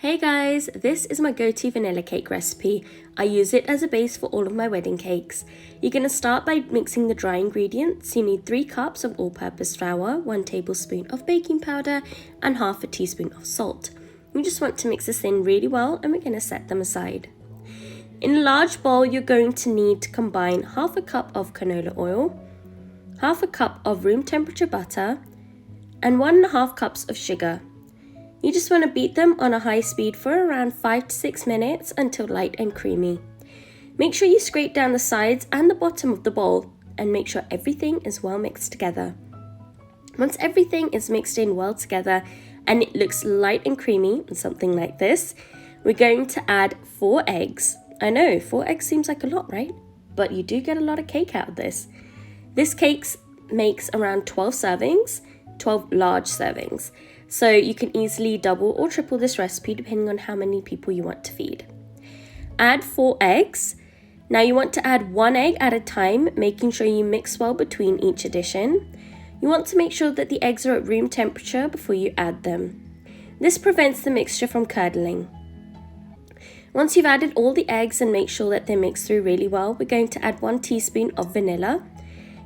Hey guys, this is my go-to vanilla cake recipe. I use it as a base for all of my wedding cakes. You're going to start by mixing the dry ingredients. You need 3 cups of all-purpose flour, 1 tablespoon of baking powder, and half a teaspoon of salt. You just want to mix this in really well, and we're going to set them aside. In a large bowl, you're going to need to combine half a cup of canola oil, half a cup of room temperature butter, and 1.5 cups of sugar. You just want to beat them on a high speed for around 5 to 6 minutes until light and creamy. Make sure you scrape down the sides and the bottom of the bowl and make sure everything is well mixed together. Once everything is mixed in well together and it looks light and creamy, something like this, we're going to add 4 eggs. I know, 4 eggs seems like a lot, right? But you do get a lot of cake out of this. This cake makes around 12 servings, 12 large servings. So you can easily double or triple this recipe depending on how many people you want to feed. Add 4 eggs. Now you want to add 1 egg at a time, making sure you mix well between each addition. You want to make sure that the eggs are at room temperature before you add them. This prevents the mixture from curdling. Once you've added all the eggs and make sure that they're mixed through really well, we're going to add 1 teaspoon of vanilla.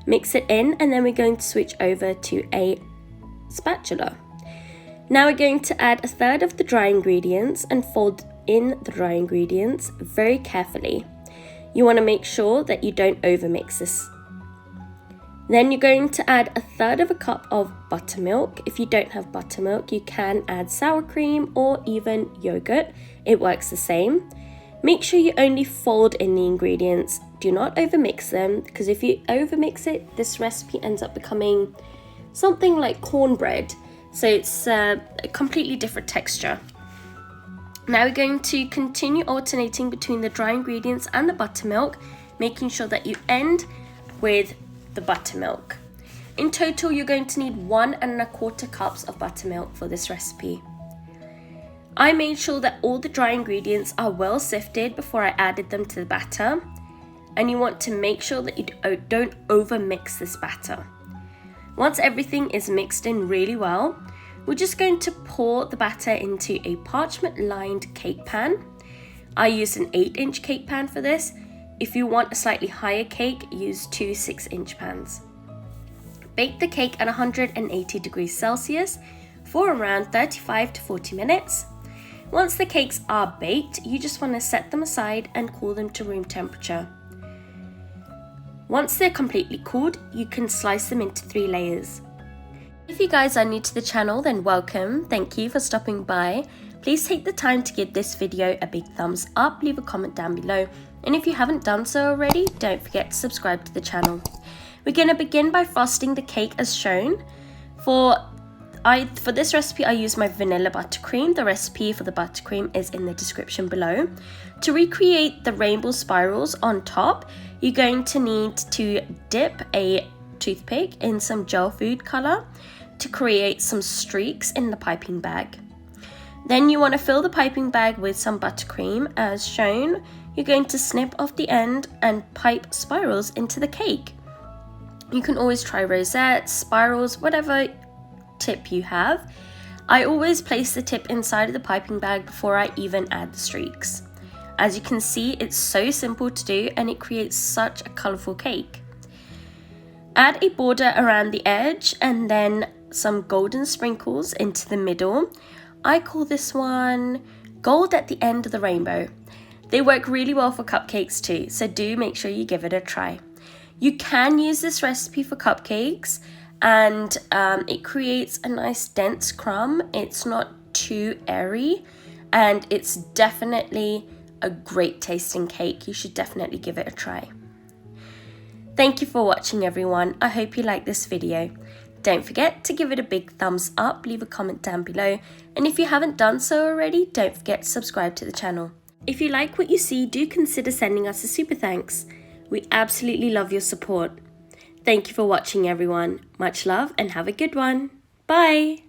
Mix it in, and then we're going to switch over to a spatula. Now we're going to add 1/3 of the dry ingredients and fold in the dry ingredients very carefully. You want to make sure that you don't overmix this. Then you're going to add 1/3 of a cup of buttermilk. If you don't have buttermilk, you can add sour cream or even yogurt. It works the same. Make sure you only fold in the ingredients. Do not overmix them, because if you overmix it, this recipe ends up becoming something like cornbread. So it's a completely different texture. Now we're going to continue alternating between the dry ingredients and the buttermilk, making sure that you end with the buttermilk. In total, you're going to need 1.25 cups of buttermilk for this recipe. I made sure that all the dry ingredients are well sifted before I added them to the batter, and you want to make sure that you don't overmix this batter. Once everything is mixed in really well, we're just going to pour the batter into a parchment-lined cake pan. I used an 8-inch cake pan for this. If you want a slightly higher cake, use 2 6-inch pans. Bake the cake at 180 degrees Celsius for around 35 to 40 minutes. Once the cakes are baked, you just want to set them aside and cool them to room temperature. Once they're completely cooled, you can slice them into 3 layers. If you guys are new to the channel, then welcome. Thank you for stopping by. Please take the time to give this video a big thumbs up, leave a comment down below, and if you haven't done so already, don't forget to subscribe to the channel. We're going to begin by frosting the cake as shown. For this recipe, I use my vanilla buttercream. The recipe for the buttercream is in the description below. To recreate the rainbow spirals on top, you're going to need to dip a toothpick in some gel food color to create some streaks in the piping bag. Then you want to fill the piping bag with some buttercream as shown. You're going to snip off the end and pipe spirals into the cake. You can always try rosettes, spirals, whatever tip you have. I always place the tip inside of the piping bag before I even add the streaks. As you can see, it's so simple to do and it creates such a colourful cake. Add a border around the edge and then some golden sprinkles into the middle. I call this one gold at the end of the rainbow. They work really well for cupcakes too, so do make sure you give it a try. You can use this recipe for cupcakes, and it creates a nice dense crumb. It's not too airy, and it's definitely a great tasting cake. You should definitely give it a try. Thank you for watching, everyone. I hope you liked this video. Don't forget to give it a big thumbs up, leave a comment down below, and if you haven't done so already, don't forget to subscribe to the channel. If you like what you see, do consider sending us a super thanks. We absolutely love your support. Thank you for watching, everyone. Much love and have a good one. Bye!